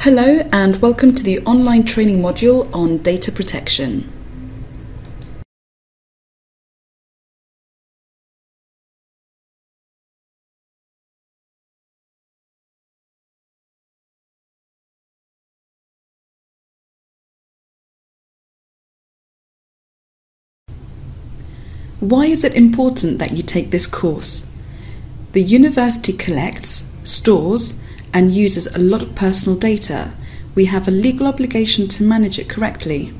Hello and welcome to the online training module on data protection. Why is it important that you take this course? The university collects, stores, and uses a lot of personal data. We have a legal obligation to manage it correctly.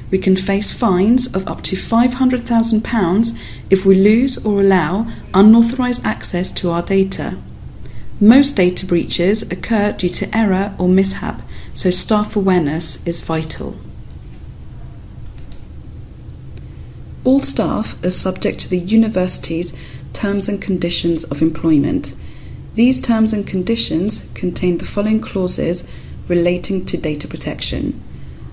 We can face fines of up to £500,000 if we lose or allow unauthorised access to our data. Most data breaches occur due to error or mishap, so staff awareness is vital. All staff are subject to the university's terms and conditions of employment. These terms and conditions contain the following clauses relating to data protection.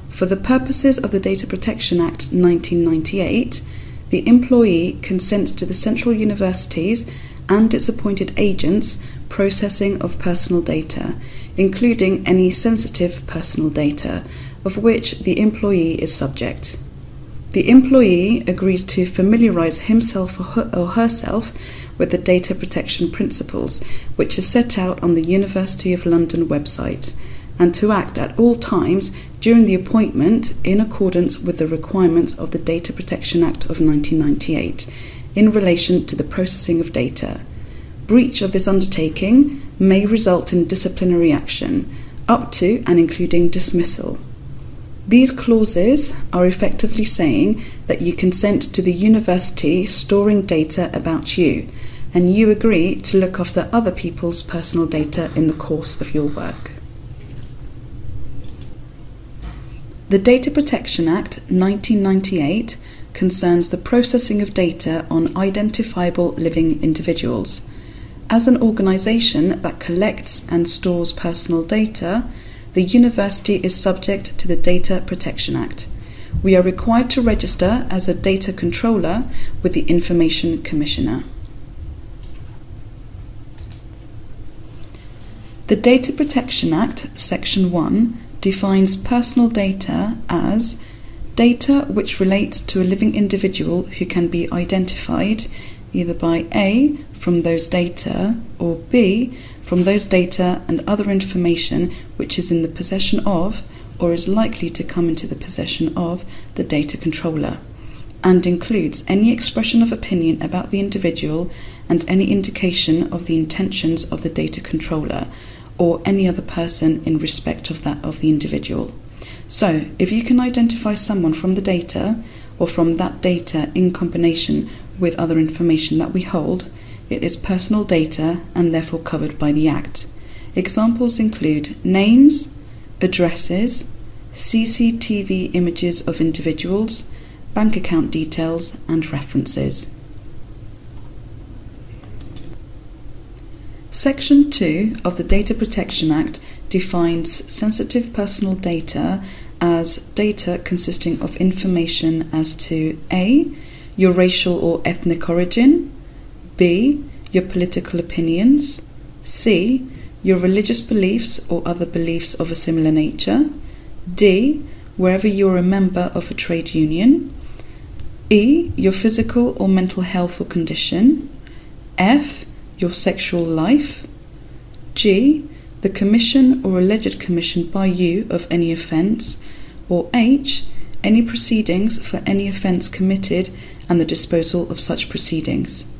For the purposes of the Data Protection Act 1998, the employee consents to the Central Universities and its appointed agents' processing of personal data, including any sensitive personal data of which the employee is subject. The employee agrees to familiarise himself or herself with the data protection principles, which are set out on the University of London website, and to act at all times during the appointment in accordance with the requirements of the Data Protection Act of 1998 in relation to the processing of data. Breach of this undertaking may result in disciplinary action, up to and including dismissal. These clauses are effectively saying that you consent to the university storing data about you, and you agree to look after other people's personal data in the course of your work. The Data Protection Act 1998 concerns the processing of data on identifiable living individuals. As an organisation that collects and stores personal data, the university is subject to the Data Protection Act. We are required to register as a data controller with the Information Commissioner. The Data Protection Act, Section 1, defines personal data as data which relates to a living individual who can be identified either by A, from those data, or B, from those data and other information which is in the possession of or is likely to come into the possession of the data controller, and includes any expression of opinion about the individual and any indication of the intentions of the data controller or any other person in respect of that of the individual. So, if you can identify someone from the data or from that data in combination with other information that we hold, it is personal data and therefore covered by the Act. Examples include names, addresses, CCTV images of individuals, bank account details, and references. Section 2 of the Data Protection Act defines sensitive personal data as data consisting of information as to A, your racial or ethnic origin, B, your political opinions, C, your religious beliefs or other beliefs of a similar nature, D, wherever you're a member of a trade union, E, your physical or mental health or condition, F, your sexual life, G, the commission or alleged commission by you of any offence, or H, any proceedings for any offence committed and the disposal of such proceedings.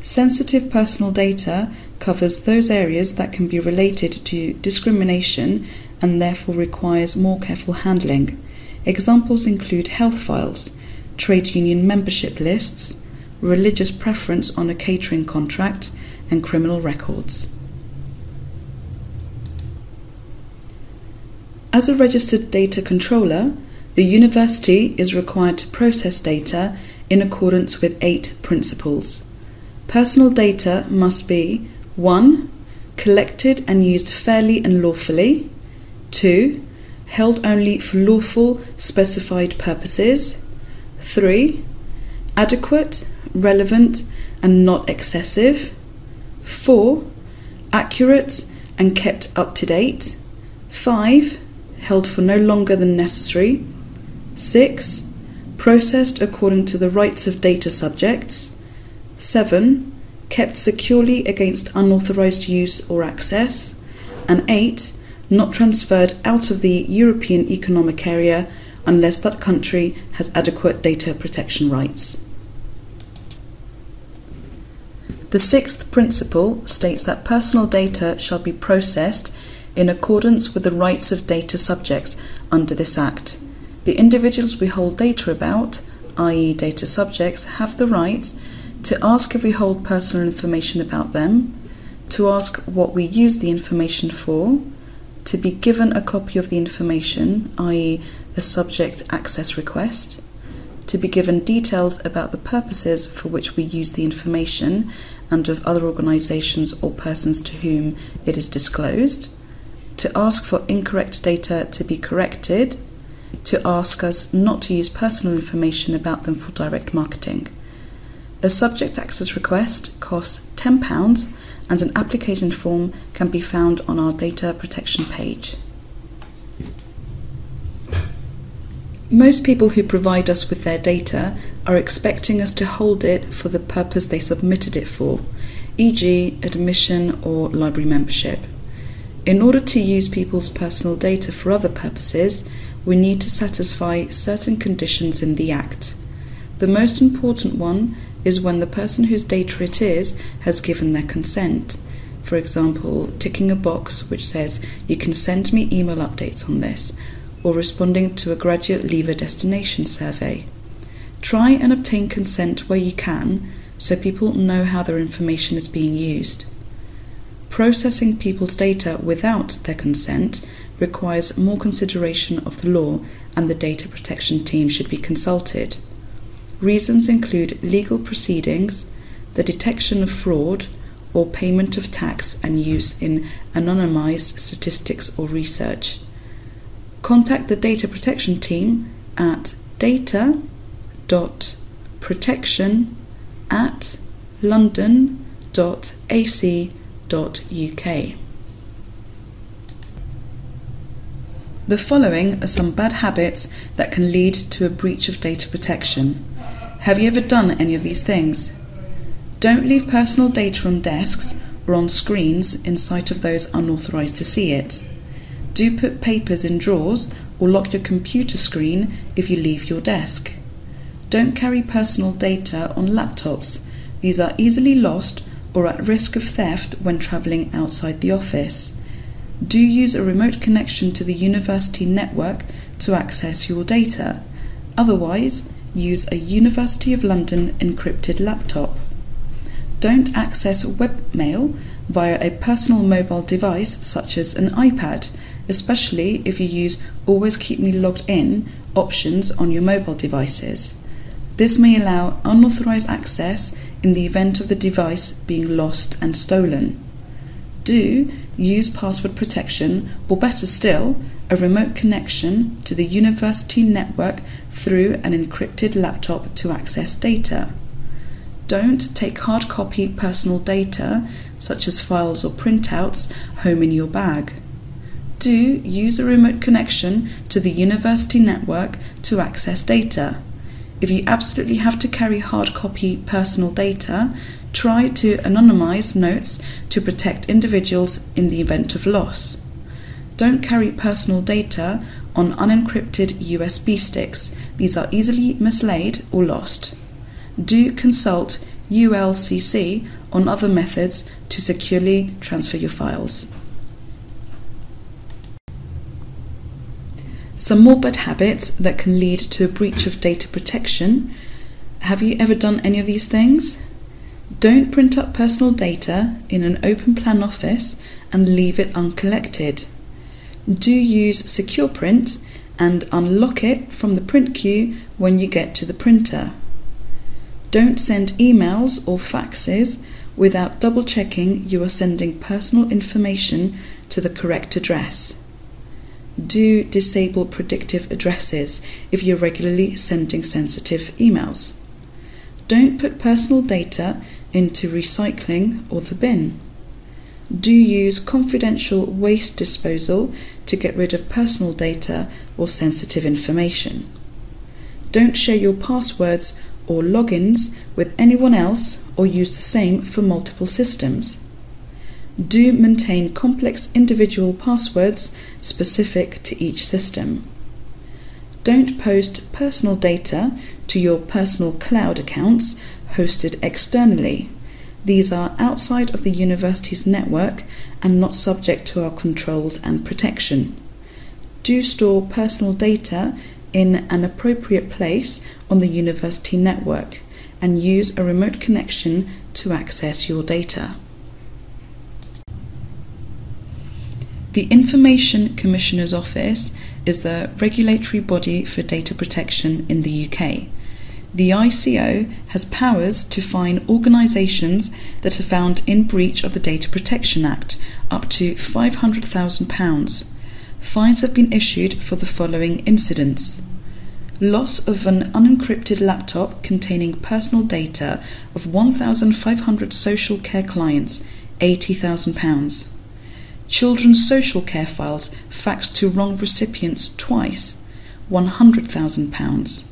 Sensitive personal data covers those areas that can be related to discrimination and therefore requires more careful handling. Examples include health files, trade union membership lists, religious preference on a catering contract, and criminal records. As a registered data controller, the university is required to process data in accordance with 8 principles. Personal data must be 1. Collected and used fairly and lawfully. 2. Held only for lawful specified purposes. 3. Adequate, relevant, and not excessive. 4. Accurate and kept up to date. 5. Held for no longer than necessary. 6. Processed according to the rights of data subjects. 7. Kept securely against unauthorized use or access. And 8. Not transferred out of the European Economic Area unless that country has adequate data protection rights. The sixth principle states that personal data shall be processed in accordance with the rights of data subjects under this Act. The individuals we hold data about, i.e. data subjects, have the right to ask if we hold personal information about them, to ask what we use the information for, to be given a copy of the information, i.e. a subject access request, to be given details about the purposes for which we use the information and of other organisations or persons to whom it is disclosed, to ask for incorrect data to be corrected, to ask us not to use personal information about them for direct marketing. A subject access request costs £10 and an application form can be found on our data protection page. Most people who provide us with their data are expecting us to hold it for the purpose they submitted it for, e.g. admission or library membership. In order to use people's personal data for other purposes, we need to satisfy certain conditions in the Act. The most important one is when the person whose data it is has given their consent. For example, ticking a box which says, "You can send me email updates on this," or responding to a graduate leaver destination survey. Try and obtain consent where you can, so people know how their information is being used. Processing people's data without their consent requires more consideration of the law, and the data protection team should be consulted. Reasons include legal proceedings, the detection of fraud, or payment of tax and use in anonymized statistics or research. Contact the data protection team at data.protection@london.ac.uk. The following are some bad habits that can lead to a breach of data protection. Have you ever done any of these things? Don't leave personal data on desks or on screens in sight of those unauthorized to see it. Do put papers in drawers or lock your computer screen if you leave your desk. Don't carry personal data on laptops. These are easily lost or at risk of theft when travelling outside the office. Do use a remote connection to the university network to access your data. Otherwise, use a University of London encrypted laptop. Don't access webmail via a personal mobile device such as an iPad, especially if you use Always Keep Me Logged In options on your mobile devices. This may allow unauthorized access in the event of the device being lost and stolen. Do use password protection, or better still, a remote connection to the university network through an encrypted laptop to access data. Don't take hard copy personal data, such as files or printouts, home in your bag. Do use a remote connection to the university network to access data. If you absolutely have to carry hard copy personal data, try to anonymize notes to protect individuals in the event of loss. Don't carry personal data on unencrypted USB sticks. These are easily mislaid or lost. Do consult ULCC on other methods to securely transfer your files. Some more bad habits that can lead to a breach of data protection. Have you ever done any of these things? Don't print up personal data in an open plan office and leave it uncollected. Do use Secure Print and unlock it from the print queue when you get to the printer. Don't send emails or faxes without double checking you are sending personal information to the correct address. Do disable predictive addresses if you're regularly sending sensitive emails. Don't put personal data into recycling or the bin. Do use confidential waste disposal to get rid of personal data or sensitive information. Don't share your passwords or logins with anyone else or use the same for multiple systems. Do maintain complex individual passwords specific to each system. Don't post personal data to your personal cloud accounts hosted externally. These are outside of the university's network and not subject to our controls and protection. Do store personal data in an appropriate place on the university network and use a remote connection to access your data. The Information Commissioner's Office is the regulatory body for data protection in the UK. The ICO has powers to fine organisations that are found in breach of the Data Protection Act up to £500,000. Fines have been issued for the following incidents: loss of an unencrypted laptop containing personal data of 1,500 social care clients, £80,000. Children's social care files faxed to wrong recipients twice, £100,000.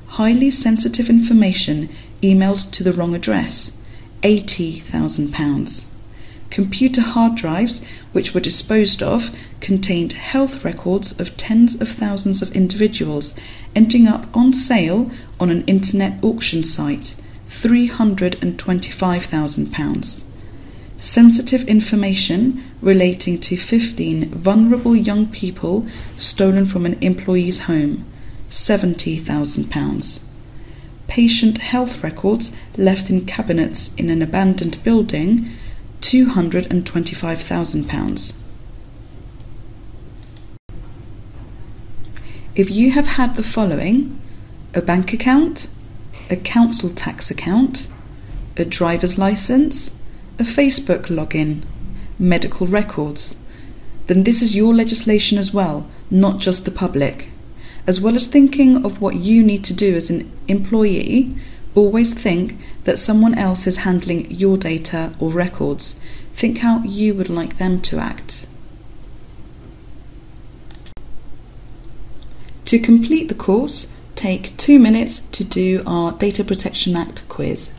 Highly sensitive information emailed to the wrong address, £80,000. Computer hard drives which were disposed of contained health records of tens of thousands of individuals, ending up on sale on an internet auction site, £325,000. Sensitive information relating to 15 vulnerable young people stolen from an employee's home, £70,000. Patient health records left in cabinets in an abandoned building, £225,000. If you have had the following: a bank account, a council tax account, a driver's license, a Facebook login, medical records, then this is your legislation as well, not just the public. As well as thinking of what you need to do as an employee, always think that someone else is handling your data or records. Think how you would like them to act. To complete the course, take 2 minutes to do our Data Protection Act quiz.